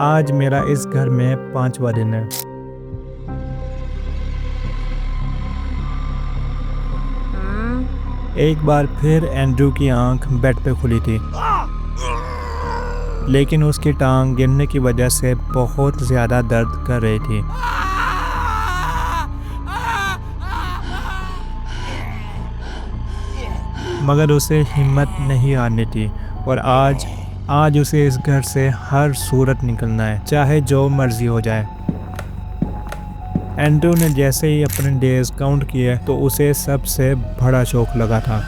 आज मेरा इस घर में 5वां दिन है। एक बार फिर एंड्रू की आंख बेड पे खुली थी, लेकिन उसकी टांग गिरने की वजह से बहुत ज़्यादा दर्द कर रही थी। मगर उसे हिम्मत नहीं हारनी थी और आज उसे इस घर से हर सूरत निकलना है, चाहे जो मर्जी हो जाए। एंड्रू ने जैसे ही अपने डेज काउंट किए तो उसे सबसे बड़ा शौक लगा था,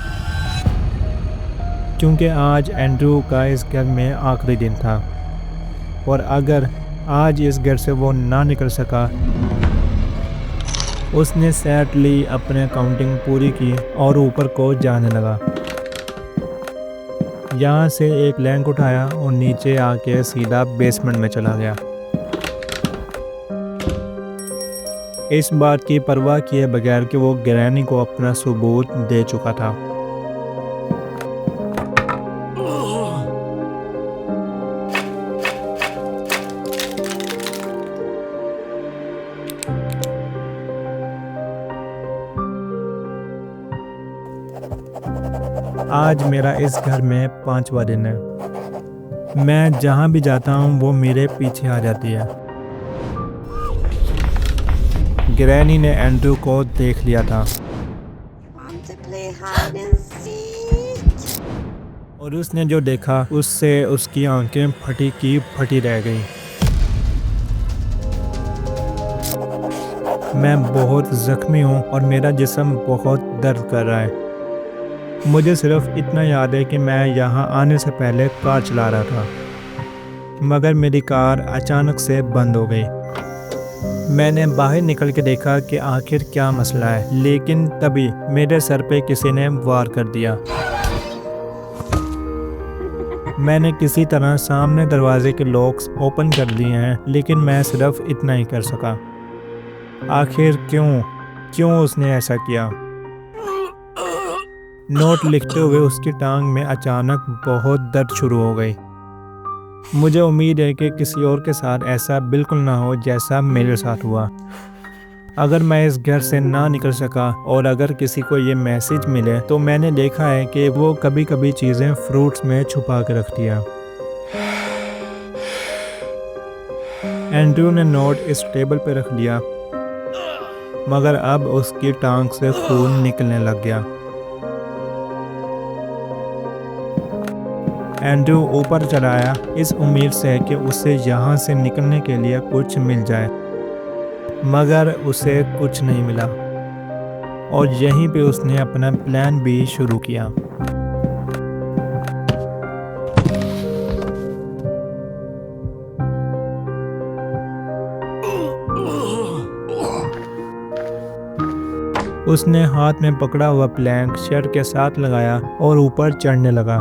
क्योंकि आज एंड्रू का इस घर में आखिरी दिन था और अगर आज इस घर से वो ना निकल सका, उसने सैडली अपने काउंटिंग पूरी की और ऊपर को जाने लगा। यहाँ से एक लैंक उठाया और नीचे आके सीधा बेसमेंट में चला गया, इस बात की परवाह किए बगैर कि वो ग्रैनी को अपना सबूत दे चुका था। आज मेरा इस घर में 5वां दिन है। मैं जहाँ भी जाता हूँ वो मेरे पीछे आ जाती है। ग्रैनी ने एंड्रू को देख लिया था और उसने जो देखा उससे उसकी आंखें फटी की फटी रह गई। मैं बहुत जख्मी हूँ और मेरा जिस्म बहुत दर्द कर रहा है। मुझे सिर्फ इतना याद है कि मैं यहाँ आने से पहले कार चला रहा था, मगर मेरी कार अचानक से बंद हो गई। मैंने बाहर निकल के देखा कि आखिर क्या मसला है, लेकिन तभी मेरे सर पे किसी ने वार कर दिया। मैंने किसी तरह सामने दरवाजे के लॉक्स ओपन कर लिए हैं, लेकिन मैं सिर्फ इतना ही कर सका। आखिर क्यों उसने ऐसा किया? नोट लिखते हुए उसकी टांग में अचानक बहुत दर्द शुरू हो गई। मुझे उम्मीद है कि किसी और के साथ ऐसा बिल्कुल ना हो जैसा मेरे साथ हुआ। अगर मैं इस घर से ना निकल सका और अगर किसी को ये मैसेज मिले तो मैंने देखा है कि वो कभी कभी चीज़ें फ्रूट्स में छुपा के रखती है। एंड्रू ने नोट इस टेबल पे रख दिया, मगर अब उसकी टांग से खून निकलने लग गया। एंड्रू ऊपर चला आया इस उम्मीद से कि उसे यहाँ से निकलने के लिए कुछ मिल जाए, मगर उसे कुछ नहीं मिला और यहीं पे उसने अपना प्लान भी शुरू किया। उसने हाथ में पकड़ा हुआ प्लैंक शर्ट के साथ लगाया और ऊपर चढ़ने लगा,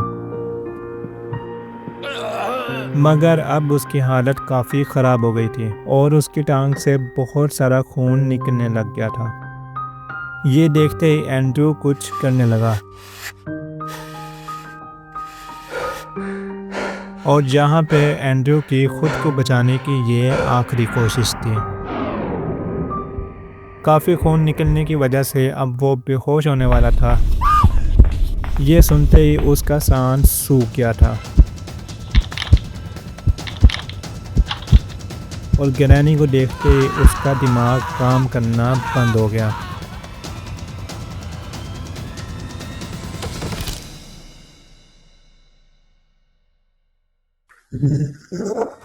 मगर अब उसकी हालत काफ़ी ख़राब हो गई थी और उसकी टांग से बहुत सारा खून निकलने लग गया था। ये देखते ही एंड्रू कुछ करने लगा और जहाँ पे एंड्रू की खुद को बचाने की ये आखिरी कोशिश थी। काफ़ी खून निकलने की वजह से अब वो बेहोश होने वाला था। ये सुनते ही उसका सांस सूख गया था और ग्रैनी को देखते ही उसका दिमाग काम करना बंद हो गया।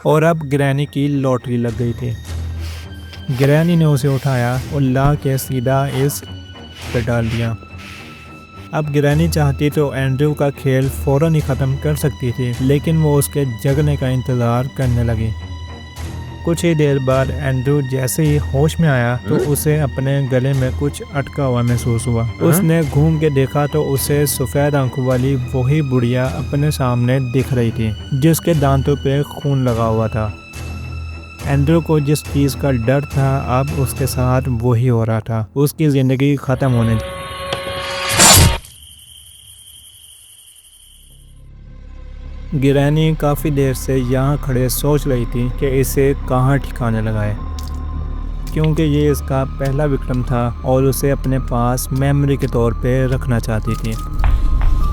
और अब ग्रैनी की लॉटरी लग गई थी। ग्रैनी ने उसे उठाया और ला के सीधा इस पे डाल दिया। अब ग्रैनी चाहती तो एंड्रू का खेल फौरन ही ख़त्म कर सकती थी, लेकिन वो उसके जगने का इंतज़ार करने लगी। कुछ ही देर बाद एंड्रू जैसे ही होश में आया तो उसे अपने गले में कुछ अटका हुआ महसूस हुआ। उसने घूम के देखा तो उसे सफ़ेद आंखों वाली वही बुढ़िया अपने सामने दिख रही थी, जिसके दांतों पे खून लगा हुआ था। एंड्रू को जिस चीज़ का डर था अब उसके साथ वही हो रहा था, उसकी ज़िंदगी ख़त्म होने। ग्रैनी काफ़ी देर से यहाँ खड़े सोच रही थी कि इसे कहाँ ठिकाने लगाए, क्योंकि ये इसका पहला विक्रम था और उसे अपने पास मेमोरी के तौर पे रखना चाहती थी।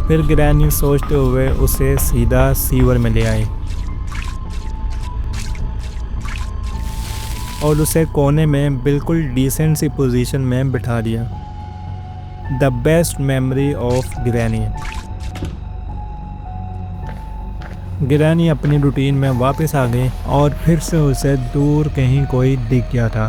फिर ग्रैनी सोचते हुए उसे सीधा सीवर में ले आई और उसे कोने में बिल्कुल डिसेंट सी पोजीशन में बिठा दिया। The best memory of granny. Granny अपनी रूटीन में वापस आ गई और फिर से उसे दूर कहीं कोई दिख गया था।